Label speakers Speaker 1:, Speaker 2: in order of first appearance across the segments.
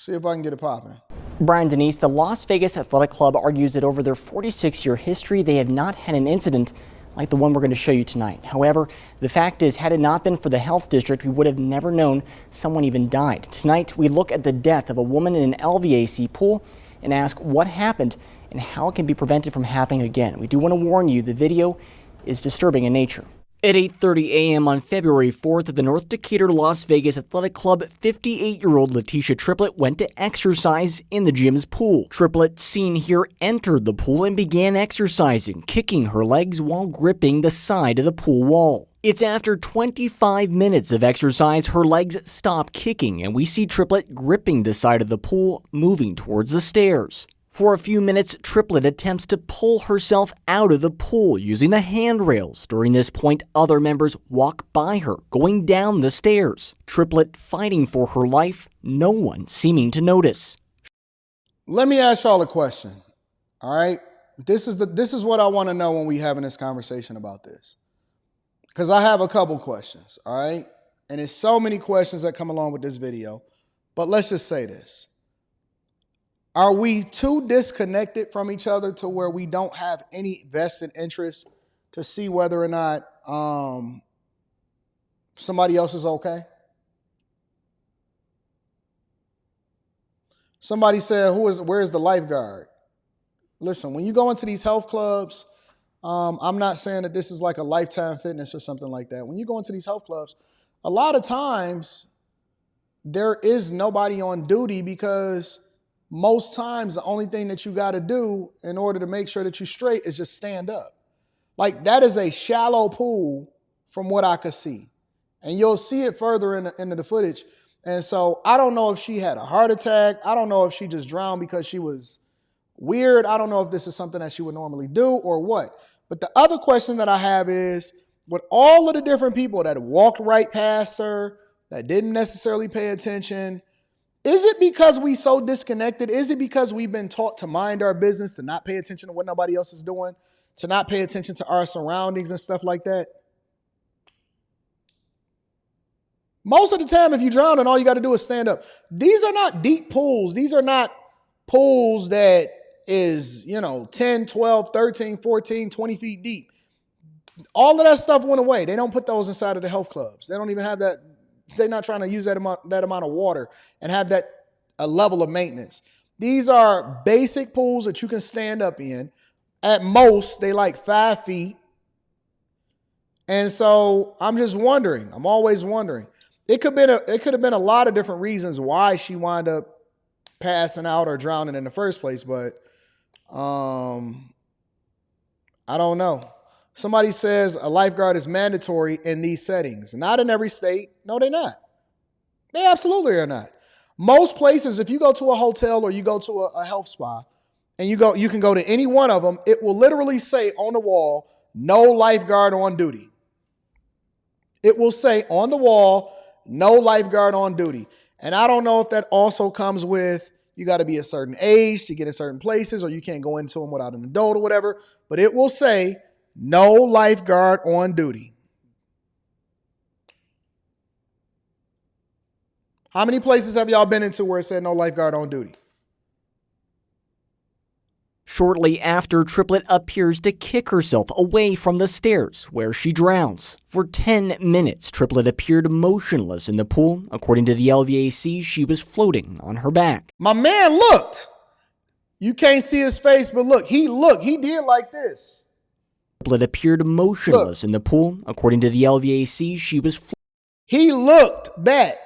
Speaker 1: See if I can get it popping.
Speaker 2: Brian, Denise, the Las Vegas Athletic Club argues that over their 46-year history, they have not had an incident like the one we're going to show you tonight. However, the fact is, had it not been for the health district, we would have never known someone even died. Tonight, we look at the death of a woman in an LVAC pool and ask what happened and how it can be prevented from happening again. We do want to warn you, the video is disturbing in nature. At 8:30 a.m. on February 4th at the North Decatur Las Vegas Athletic Club, 58-year-old Letitia Triplett went to exercise in the gym's pool. Triplett, seen here, entered the pool and began exercising, kicking her legs while gripping the side of the pool wall. It's after 25 minutes of exercise, her legs stop kicking, and we see Triplett gripping the side of the pool, moving towards the stairs. For a few minutes, Triplett attempts to pull herself out of the pool using the handrails. During this point, other members walk by her, going down the stairs. Triplett fighting for her life, no one seeming to notice.
Speaker 1: Let me ask y'all a question. All right? This is what I want to know when we having this conversation about this. Because I have a couple questions, all right? And there's so many questions that come along with this video. But let's just say this. Are we too disconnected from each other to where we don't have any vested interest to see whether or not somebody else is okay? Somebody said, where's the lifeguard? Listen, when you go into these health clubs, I'm not saying that this is like a Lifetime Fitness or something like that. When you go into these health clubs, a lot of times there is nobody on duty because most times the only thing that you got to do in order to make sure that you're straight is just stand up. Like, that is a shallow pool from what I could see. And you'll see it further into the footage. And so I don't know if she had a heart attack. I don't know if she just drowned because she was weird. I don't know if this is something that she would normally do or what. But the other question that I have is, with all of the different people that walked right past her, that didn't necessarily pay attention, is it because we so disconnected? Is it because we've been taught to mind our business, to not pay attention to what nobody else is doing, to not pay attention to our surroundings and stuff like that? Most of the time, if you drown, and all you got to do is stand up. These are not deep pools. These are not pools that is, 10, 12, 13, 14, 20 feet deep. All of that stuff went away. They don't put those inside of the health clubs. They don't even have that. They're not trying to use that amount of water and have a level of maintenance. These are basic pools that you can stand up in. At most, they like 5 feet. And so I'm just wondering. I'm always wondering. It could have been a lot of different reasons why she wound up passing out or drowning in the first place, but I don't know. Somebody says a lifeguard is mandatory in these settings. Not in every state. No, they're not. They absolutely are not. Most places, if you go to a hotel or you go to a health spa and you can go to any one of them, it will literally say on the wall, no lifeguard on duty. It will say on the wall, no lifeguard on duty. And I don't know if that also comes with you got to be a certain age to get in certain places, or you can't go into them without an adult or whatever, but it will say no lifeguard on duty. How many places have y'all been into where it said no lifeguard on duty?
Speaker 2: Shortly after, Triplett appears to kick herself away from the stairs, where she drowns. For 10 minutes, Triplett appeared motionless in the pool. According to the LVAC, she was floating on her back.
Speaker 1: My man looked. You can't see his face, but look. He did like this.
Speaker 2: Triplett appeared motionless in the pool. According to the LVAC, she was
Speaker 1: He looked back.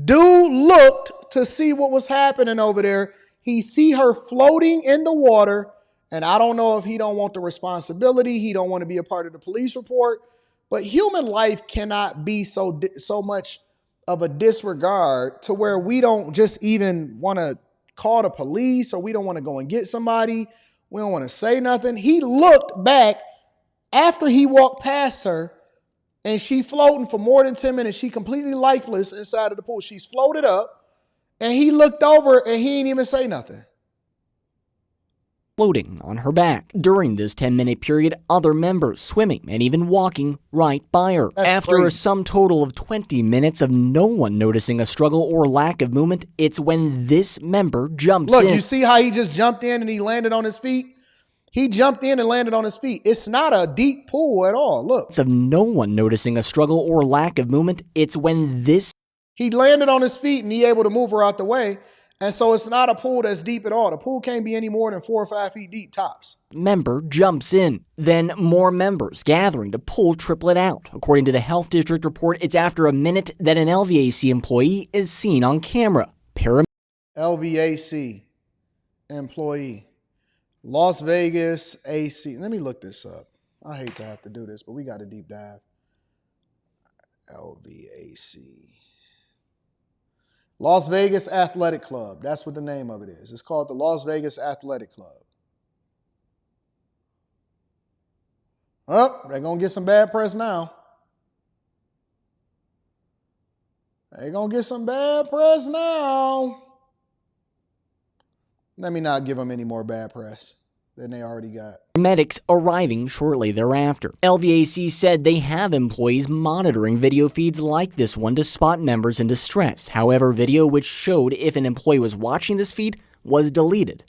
Speaker 1: Dude looked to see what was happening over there. He see her floating in the water, and I don't know if he don't want the responsibility. He don't want to be a part of the police report, but human life cannot be so much of a disregard to where we don't just even want to call the police, or we don't want to go and get somebody. We don't want to say nothing. He looked back after he walked past her, and she floating for more than 10 minutes. She completely lifeless inside of the pool. She's floated up, and he looked over, and he didn't even say nothing.
Speaker 2: floating on her back. During this 10-minute period, other members swimming and even walking right by her. After
Speaker 1: crazy.
Speaker 2: a sum total of 20 minutes of no one noticing a struggle or lack of movement, it's when this member jumps in.
Speaker 1: Look, you see how he just jumped in and he landed on his feet? He jumped in and landed on his feet. It's not a deep pool at all. Look.
Speaker 2: Of no one noticing a struggle or lack of movement, it's when this
Speaker 1: he landed on his feet and he able to move her out the way. And so it's not a pool that's deep at all. The pool can't be any more than 4 or 5 feet deep tops.
Speaker 2: Member jumps in. Then more members gathering to pull Triplet out. According to the health district report, it's after a minute that an LVAC employee is seen on camera.
Speaker 1: LVAC employee. Las Vegas AC. Let me look this up. I hate to have to do this, but we got a deep dive. LVAC. Las Vegas Athletic Club. That's what the name of it is. It's called the Las Vegas Athletic Club. Oh, they're going to get some bad press now. They're going to get some bad press now. Let me not give them any more bad press than they already got.
Speaker 2: Medics arriving shortly thereafter. LVAC said they have employees monitoring video feeds like this one to spot members in distress. However, video which showed if an employee was watching this feed was deleted.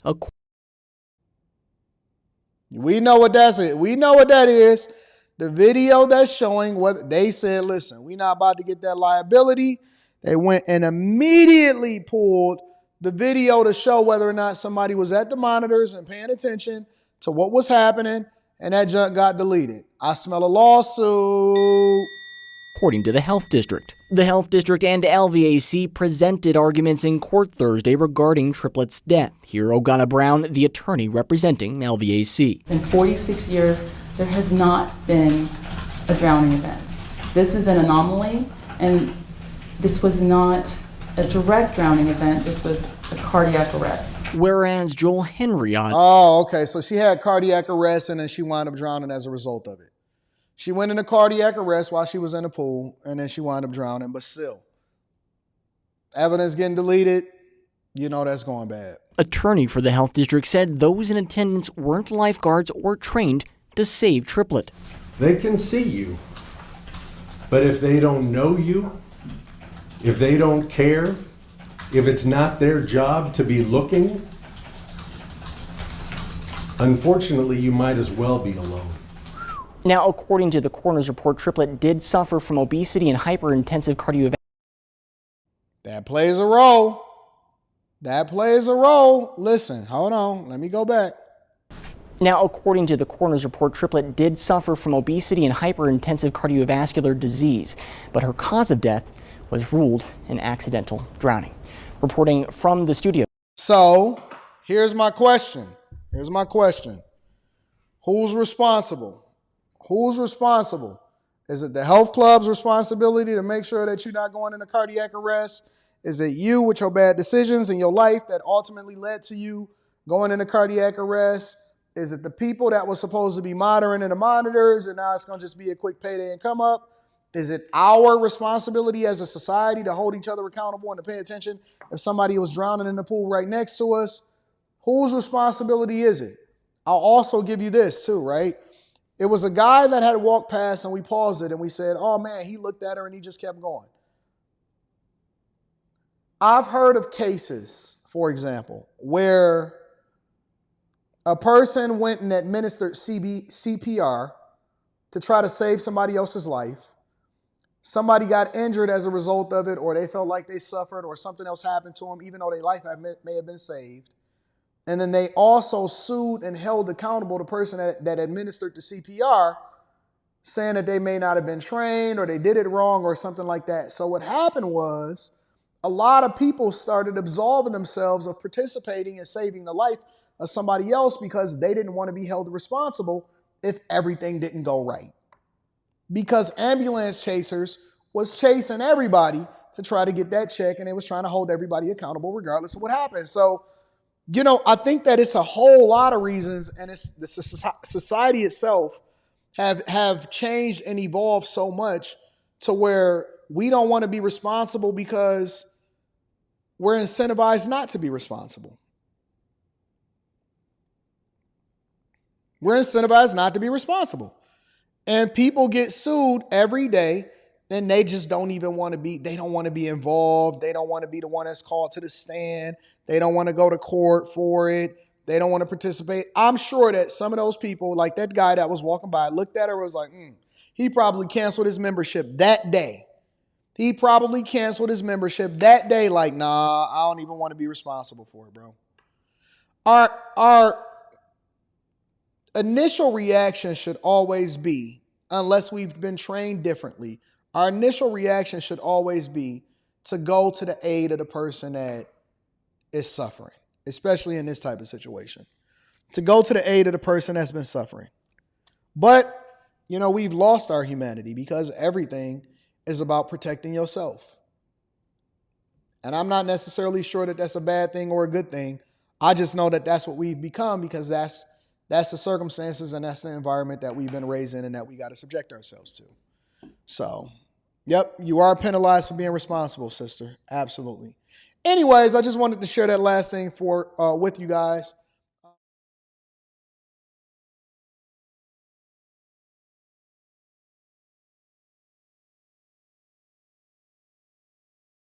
Speaker 1: We know what that's it. We know what that is. The video that's showing what they said, listen, we're not about to get that liability. They went and immediately pulled the video to show whether or not somebody was at the monitors and paying attention to what was happening, and that junk got deleted. I smell a lawsuit.
Speaker 2: According to the health district. The health district and LVAC presented arguments in court Thursday regarding Triplet's death. Here, Ogana Brown, the attorney representing LVAC.
Speaker 3: In 46 years, there has not been a drowning event. This is an anomaly, and this was not a direct drowning event. This was a cardiac arrest.
Speaker 2: Whereas Joel Henry on...
Speaker 1: Oh, okay. So she had cardiac arrest and then she wound up drowning as a result of it. She went into cardiac arrest while she was in the pool and then she wound up drowning. But still, evidence getting deleted, you know that's going bad.
Speaker 2: Attorney for the health district said those in attendance weren't lifeguards or trained to save Triplet.
Speaker 4: They can see you, but if they don't know you, if they don't care, if it's not their job to be looking, unfortunately, you might as well be alone.
Speaker 2: Now, according to the coroner's report, Triplet did suffer from obesity and hyperintensive cardiovascular.
Speaker 1: That plays a role. That plays a role. Listen, hold on. Let me go back.
Speaker 2: Now, according to the coroner's report, Triplet did suffer from obesity and hyperintensive cardiovascular disease, but her cause of death was ruled an accidental drowning. Reporting from the studio.
Speaker 1: So, here's my question. Here's my question. Who's responsible? Who's responsible? Is it the health club's responsibility to make sure that you're not going into cardiac arrest? Is it you with your bad decisions in your life that ultimately led to you going into cardiac arrest? Is it the people that were supposed to be monitoring the monitors and now it's going to just be a quick payday and come up? Is it our responsibility as a society to hold each other accountable and to pay attention if somebody was drowning in the pool right next to us? Whose responsibility is it? I'll also give you this too, right? It was a guy that had walked past and we paused it and we said, oh man, he looked at her and he just kept going. I've heard of cases, for example, where a person went and administered CPR to try to save somebody else's life. Somebody got injured as a result of it, or they felt like they suffered, or something else happened to them, even though their life may have been saved. And then they also sued and held accountable the person that administered the CPR, saying that they may not have been trained, or they did it wrong, or something like that. So what happened was a lot of people started absolving themselves of participating in saving the life of somebody else because they didn't want to be held responsible if everything didn't go right. Because ambulance chasers was chasing everybody to try to get that check, and they was trying to hold everybody accountable regardless of what happened. So, you know, I think that it's a whole lot of reasons, and it's the society itself have changed and evolved so much to where we don't want to be responsible because we're incentivized not to be responsible. We're incentivized not to be responsible. And people get sued every day, and they just don't even want to be, they don't want to be involved. They don't want to be the one that's called to the stand. They don't want to go to court for it. They don't want to participate. I'm sure that some of those people, like that guy that was walking by, looked at her and was like, he probably canceled his membership that day. He probably canceled his membership that day. Like, nah, I don't even want to be responsible for it, bro. Our initial reaction should always be, unless we've been trained differently, our initial reaction should always be to go to the aid of the person that is suffering, especially in this type of situation. To go to the aid of the person that's been suffering. But, we've lost our humanity because everything is about protecting yourself. And I'm not necessarily sure that that's a bad thing or a good thing. I just know that that's what we've become because that's the circumstances and that's the environment that we've been raised in and that we got to subject ourselves to. So, yep, you are penalized for being responsible, sister. Absolutely. Anyways, I just wanted to share that last thing with you guys.